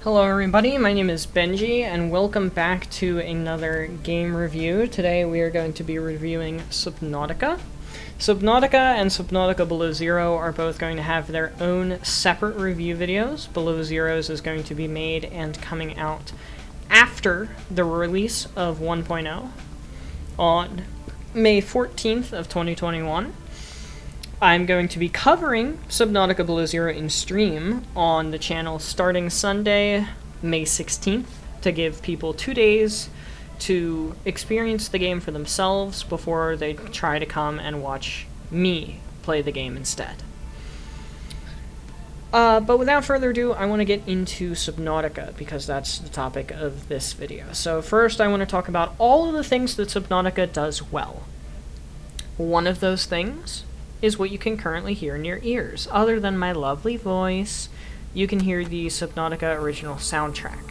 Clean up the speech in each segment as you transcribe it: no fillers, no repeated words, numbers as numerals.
Hello everybody, my name is Benji, and welcome back to another game review. Today we are going to be reviewing Subnautica. Subnautica and Subnautica Below Zero are both going to have their own separate review videos. Below Zero's is going to be made and coming out after the release of 1.0 on May 14th of 2021. I'm going to be covering Subnautica Below Zero in stream on the channel starting Sunday, May 16th, to give people 2 days to experience the game for themselves before they try to come and watch me play the game instead. But without further ado, I want to get into Subnautica, because that's the topic of this video. So first, I want to talk about all of the things that Subnautica does well. One of those things is what you can currently hear in your ears. Other than my lovely voice, you can hear the Subnautica original soundtrack.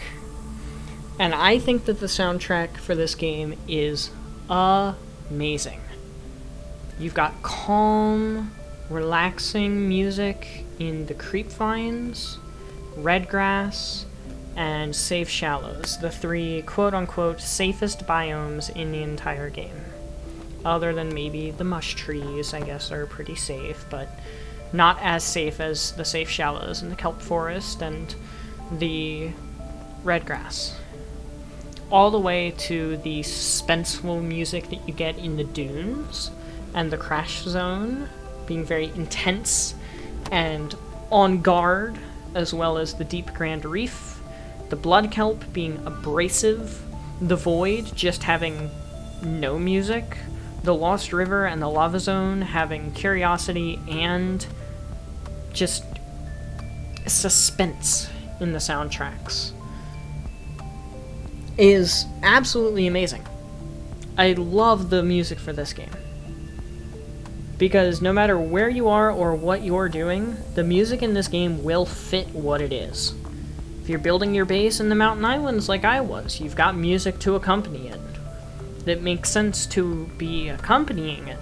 And I think that the soundtrack for this game is amazing. You've got calm, relaxing music in the creep vines, redgrass, and safe shallows, the three quote-unquote safest biomes in the entire game. Other than maybe the mush trees, I guess, are pretty safe, but not as safe as the safe shallows and the kelp forest and the redgrass. All the way to the suspenseful music that you get in the dunes and the crash zone being very intense and on guard, as well as the deep grand reef, the blood kelp being abrasive, the void just having no music, the Lost River and the Lava Zone having curiosity and just suspense in the soundtracks is absolutely amazing. I love the music for this game, because no matter where you are or what you're doing, the music in this game will fit what it is. If you're building your base in the mountain islands like I was, you've got music to accompany it that makes sense to be accompanying it.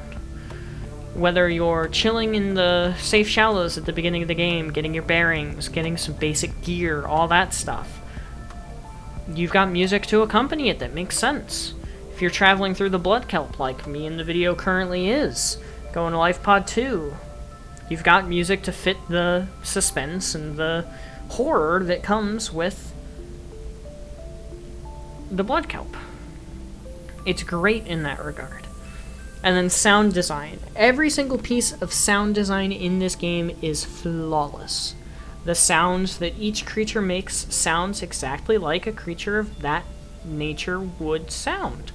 Whether you're chilling in the safe shallows at the beginning of the game, getting your bearings, getting some basic gear, all that stuff, you've got music to accompany it that makes sense. If you're traveling through the blood kelp like me in the video currently is, going to Life Pod 2, you've got music to fit the suspense and the horror that comes with the blood kelp. It's great in that regard. And then sound design. Every single piece of sound design in this game is flawless. The sounds that each creature makes sounds exactly like a creature of that nature would sound.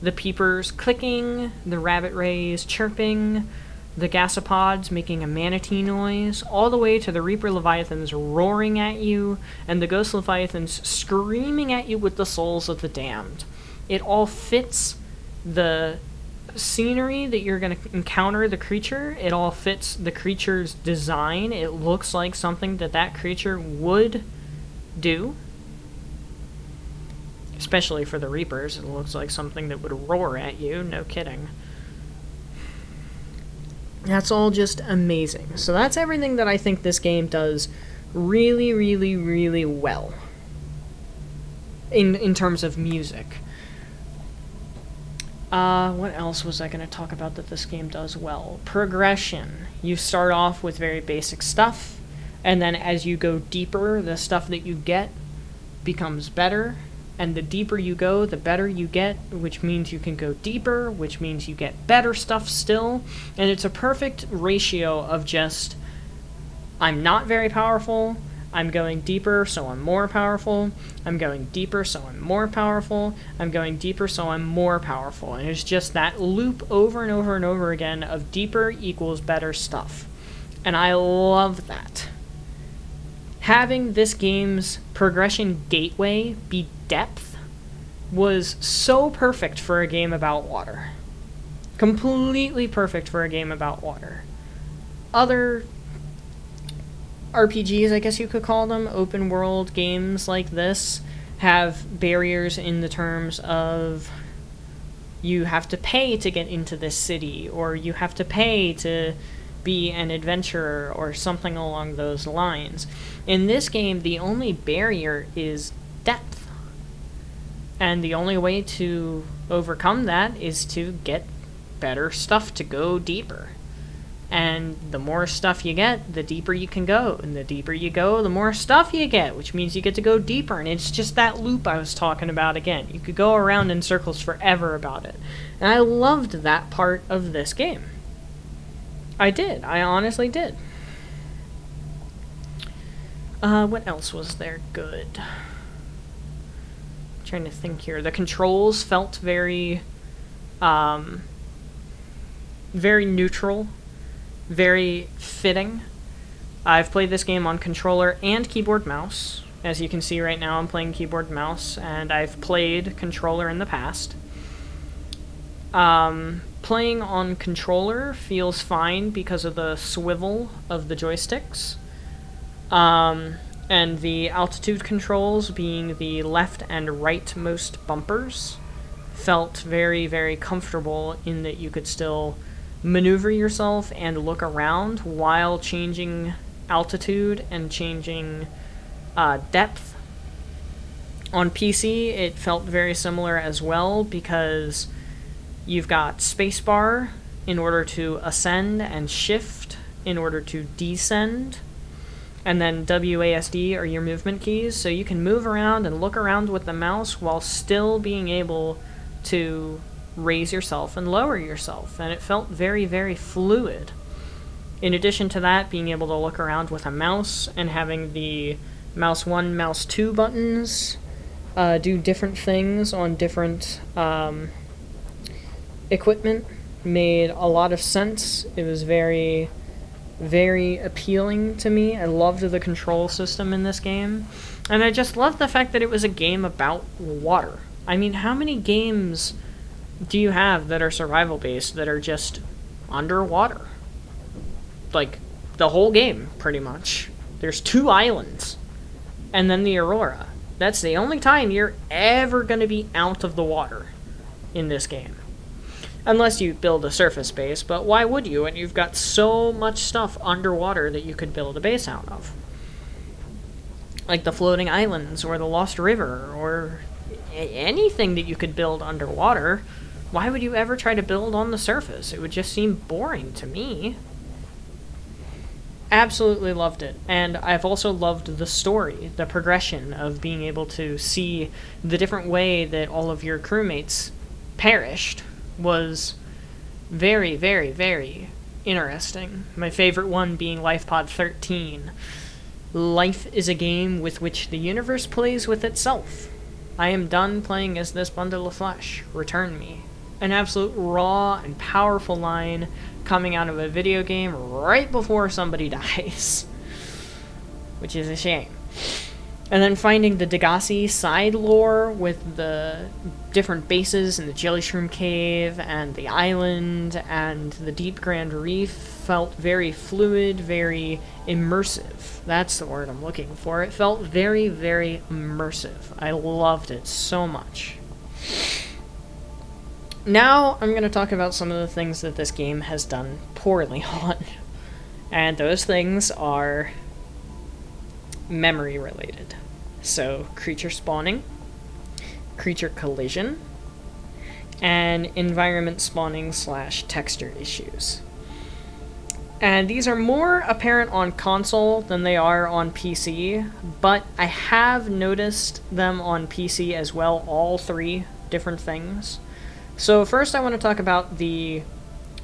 The peepers clicking, the rabbit rays chirping, the gasopods making a manatee noise, all the way to the Reaper Leviathans roaring at you, and the Ghost Leviathans screaming at you with the souls of the damned. It all fits the scenery that you're going to encounter the creature. It all fits the creature's design. It looks like something that that creature would do. Especially for the Reapers, it looks like something that would roar at you, no kidding. That's all just amazing. So that's everything that I think this game does really, really, really well in terms of music. What else was I going to talk about that this game does well? Progression. You start off with very basic stuff, and then as you go deeper, the stuff that you get becomes better, and the deeper you go, the better you get, which means you can go deeper, which means you get better stuff still, and it's a perfect ratio of just, I'm not very powerful, I'm going deeper, so I'm more powerful. I'm going deeper, so I'm more powerful. I'm going deeper, so I'm more powerful. And it's just that loop over and over and over again of deeper equals better stuff. And I love that. Having this game's progression gateway be depth was so perfect for a game about water. Completely perfect for a game about water. Other RPGs, I guess you could call them, open world games like this, have barriers in the terms of you have to pay to get into this city, or you have to pay to be an adventurer or something along those lines. In this game, the only barrier is depth. And the only way to overcome that is to get better stuff to go deeper. And the more stuff you get, the deeper you can go. And the deeper you go, the more stuff you get, which means you get to go deeper. And it's just that loop I was talking about again. You could go around in circles forever about it. And I loved that part of this game. I did. I honestly did. What else was there good? I'm trying to think here. The controls felt very neutral. Very fitting. I've played this game on controller and keyboard mouse. As you can see right now, I'm playing keyboard mouse, and I've played controller in the past. Playing on controller feels fine because of the swivel of the joysticks. And the altitude controls being the left and rightmost bumpers felt very, very comfortable in that you could still maneuver yourself and look around while changing altitude and changing depth. On PC, it felt very similar as well because you've got spacebar in order to ascend and shift in order to descend, and then WASD are your movement keys, so you can move around and look around with the mouse while still being able to raise yourself and lower yourself, and it felt very, very fluid. In addition to that, being able to look around with a mouse and having the mouse 1, mouse 2 buttons do different things on different equipment made a lot of sense. It was very, very appealing to me. I loved the control system in this game, and I just loved the fact that it was a game about water. I mean, how many games do you have that are survival based that are just underwater? Like, the whole game, pretty much. There's 2 islands, and then the Aurora. That's the only time you're ever going to be out of the water in this game. Unless you build a surface base, but why would you when you've got so much stuff underwater that you could build a base out of? Like the floating islands, or the Lost River, or anything that you could build underwater. Why would you ever try to build on the surface? It would just seem boring to me. Absolutely loved it. And I've also loved the story, the progression of being able to see the different way that all of your crewmates perished was very, very, very interesting. My favorite one being Life Pod 13. Life is a game with which the universe plays with itself. I am done playing as this bundle of flesh. Return me. An absolute raw and powerful line coming out of a video game right before somebody dies. Which is a shame. And then finding the Degassi side lore with the different bases in the Jelly Shroom Cave and the island and the Deep Grand Reef felt very fluid, very immersive. That's the word I'm looking for. It felt very, very immersive. I loved it so much. Now I'm going to talk about some of the things that this game has done poorly on. And those things are memory related. So, creature spawning, creature collision, and environment spawning / texture issues. And these are more apparent on console than they are on PC, but I have noticed them on PC as well, all 3 different things. So first I want to talk about the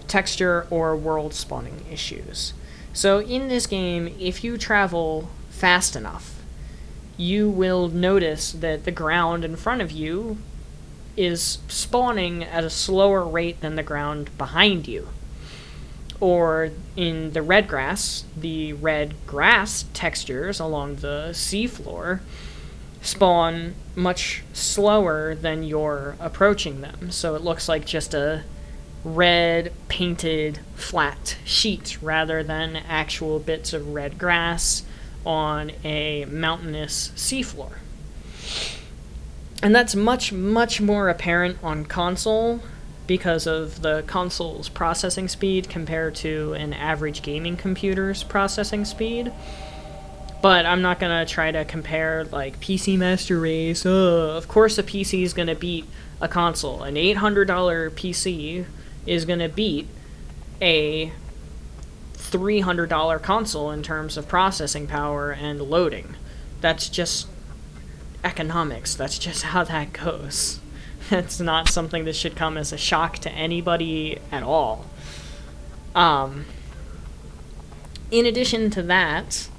texture or world spawning issues. So in this game, if you travel fast enough, you will notice that the ground in front of you is spawning at a slower rate than the ground behind you. Or in the red grass textures along the seafloor spawn much slower than you're approaching them. So it looks like just a red painted flat sheet rather than actual bits of red grass on a mountainous seafloor. And that's much, much more apparent on console because of the console's processing speed compared to an average gaming computer's processing speed. But I'm not going to try to compare, like, PC Master Race. Of course a PC is going to beat a console. An $800 PC is going to beat a $300 console in terms of processing power and loading. That's just economics. That's just how that goes. It's not something that should come as a shock to anybody at all. In addition to that,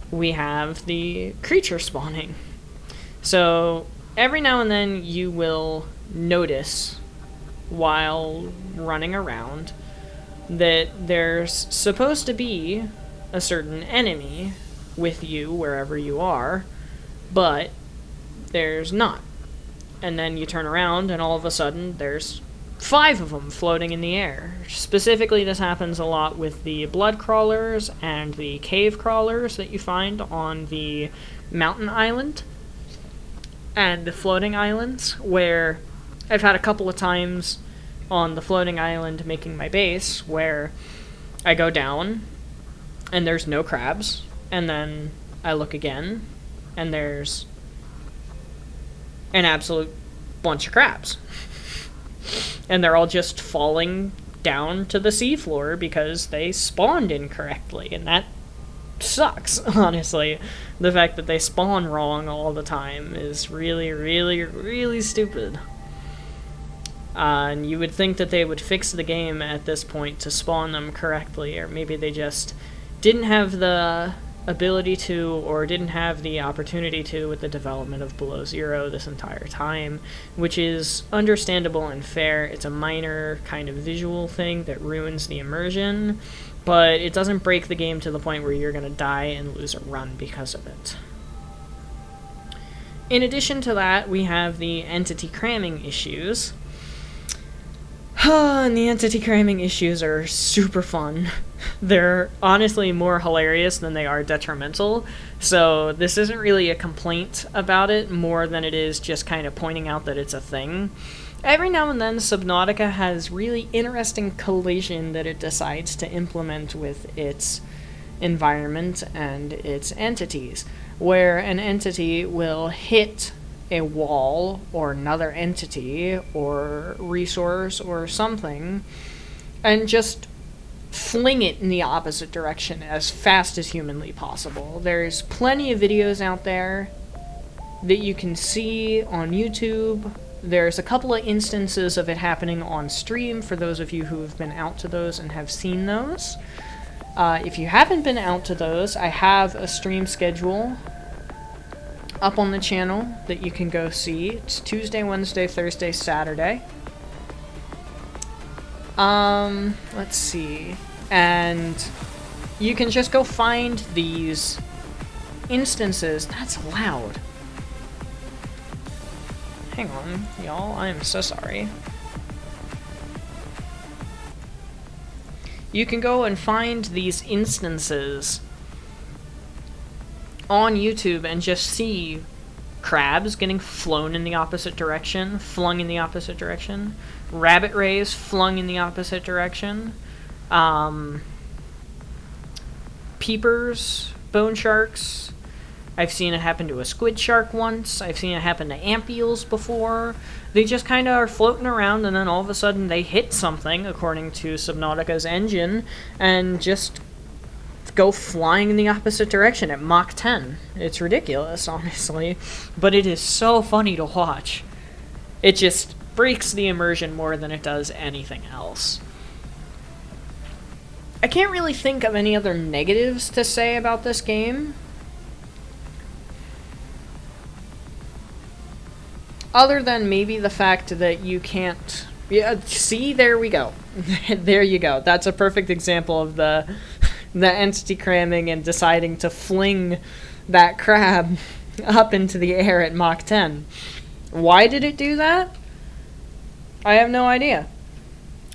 we have the creature spawning. So every now and then you will notice while running around that there's supposed to be a certain enemy with you wherever you are, but there's not. And then you turn around and all of a sudden there's 5 of them floating in the air. Specifically, this happens a lot with the blood crawlers and the cave crawlers that you find on the mountain island and the floating islands, where I've had a couple of times on the floating island making my base where I go down and there's no crabs, and then I look again and there's an absolute bunch of crabs. And they're all just falling down to the seafloor because they spawned incorrectly, and that sucks, honestly. The fact that they spawn wrong all the time is really, really, really stupid. And you would think that they would fix the game at this point to spawn them correctly, or maybe they just didn't have the ability to, or didn't have the opportunity to, with the development of Below Zero this entire time, which is understandable and fair. It's a minor kind of visual thing that ruins the immersion, but it doesn't break the game to the point where you're going to die and lose a run because of it. In addition to that, we have the entity cramming issues. And the entity cramming issues are super fun. They're honestly more hilarious than they are detrimental, so this isn't really a complaint about it more than it is just kind of pointing out that it's a thing. Every now and then, Subnautica has really interesting collision that it decides to implement with its environment and its entities, where an entity will hit a wall or another entity or resource or something and just fling it in the opposite direction as fast as humanly possible. There's plenty of videos out there that you can see on YouTube. There's a couple of instances of it happening on stream for those of you who have been out to those and have seen those. If you haven't been out to those, I have a stream schedule up on the channel that you can go see. It's Tuesday, Wednesday, Thursday, Saturday. Let's see. And you can just go find these instances. That's loud. Hang on, y'all. I am so sorry. You can go and find these instances on YouTube and just see crabs getting flown in the opposite direction, flung in the opposite direction, rabbit rays flung in the opposite direction, peepers, bone sharks. I've seen it happen to a squid shark once. I've seen it happen to ant eels before. They just kind of are floating around and then all of a sudden they hit something, according to Subnautica's engine, and just go flying in the opposite direction at Mach 10. It's ridiculous, honestly, but it is so funny to watch. It just breaks the immersion more than it does anything else. I can't really think of any other negatives to say about this game, other than maybe the fact that you can't... Yeah, see, there we go. There you go. That's a perfect example of the entity cramming and deciding to fling that crab up into the air at Mach 10. Why did it do that? I have no idea.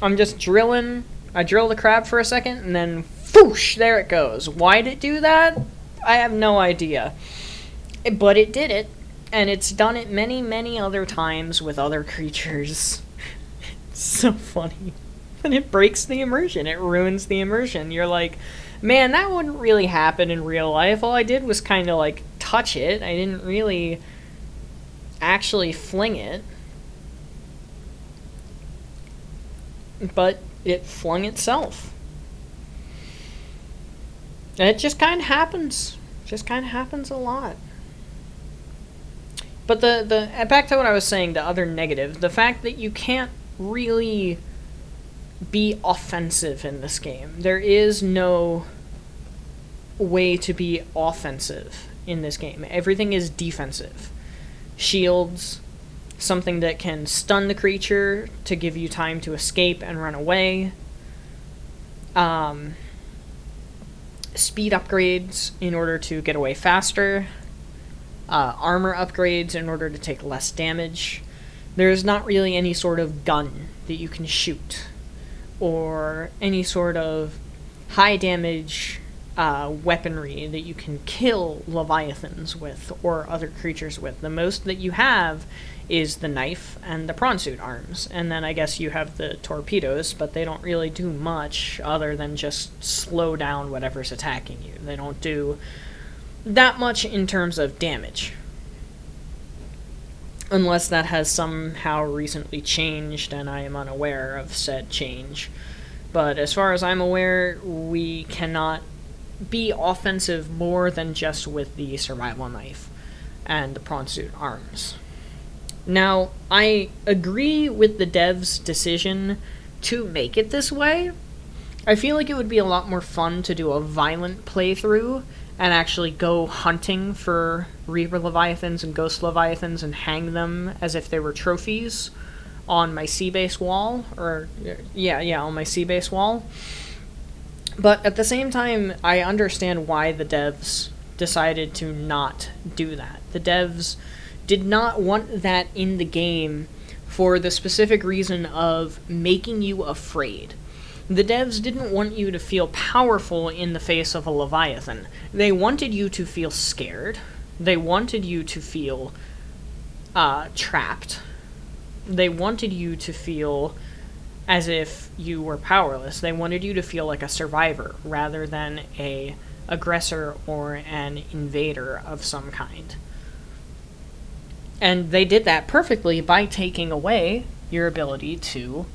I'm just drilling. I drill the crab for a second, and then whoosh, there it goes. Why did it do that? I have no idea. But it did it, and it's done it many, many other times with other creatures. So funny. And it breaks the immersion. It ruins the immersion. You're like, man, that wouldn't really happen in real life. All I did was kind of like touch it. I didn't really actually fling it. But it flung itself. And it just kind of happens. Just kind of happens a lot. But the back to what I was saying, the other negative, the fact that you can't really be offensive in this game. There is no way to be offensive in this game. Everything is defensive. Shields, something that can stun the creature to give you time to escape and run away. Speed upgrades in order to get away faster. Armor upgrades in order to take less damage. There's not really any sort of gun that you can shoot, or any sort of high damage weaponry that you can kill leviathans with, or other creatures with. The most that you have is the knife and the prawn suit arms, and then I guess you have the torpedoes, but they don't really do much other than just slow down whatever's attacking you. They don't do that much in terms of damage. Unless that has somehow recently changed and I am unaware of said change. But as far as I'm aware, we cannot be offensive more than just with the survival knife and the prawn suit arms. Now, I agree with the devs' decision to make it this way. I feel like it would be a lot more fun to do a violent playthrough and actually go hunting for Reaper Leviathans and Ghost Leviathans and hang them as if they were trophies on my sea base wall, or on my sea base wall. But at the same time, I understand why the devs decided to not do that. The devs did not want that in the game for the specific reason of making you afraid. The devs didn't want you to feel powerful in the face of a Leviathan. They wanted you to feel scared. They wanted you to feel trapped. They wanted you to feel as if you were powerless. They wanted you to feel like a survivor rather than a aggressor or an invader of some kind. And they did that perfectly by taking away your ability to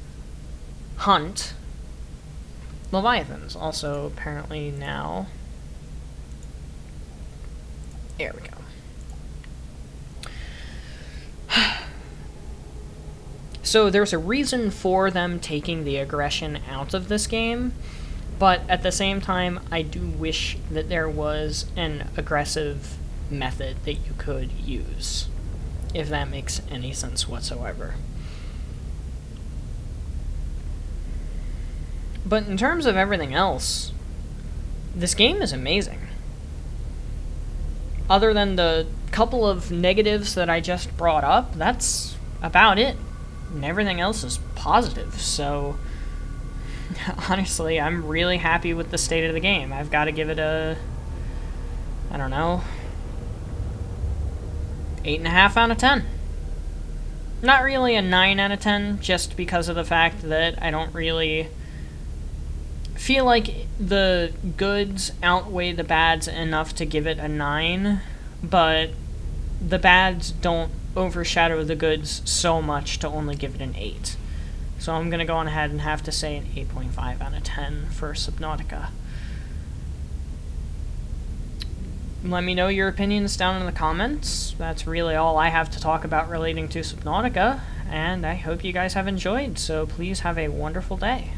hunt Leviathans. Also, apparently now... There we go. So there's a reason for them taking the aggression out of this game, but at the same time, I do wish that there was an aggressive method that you could use, if that makes any sense whatsoever. But in terms of everything else, this game is amazing. Other than the couple of negatives that I just brought up, that's about it. And everything else is positive, so honestly, I'm really happy with the state of the game. I've got to give it a, I don't know, 8.5 out of 10. Not really a 9 out of 10, just because of the fact that I don't really feel like the goods outweigh the bads enough to give it a 9, but the bads don't overshadow the goods so much to only give it an 8. So I'm going to go on ahead and have to say an 8.5 out of 10 for Subnautica. Let me know your opinions down in the comments. That's really all I have to talk about relating to Subnautica, and I hope you guys have enjoyed, so please have a wonderful day.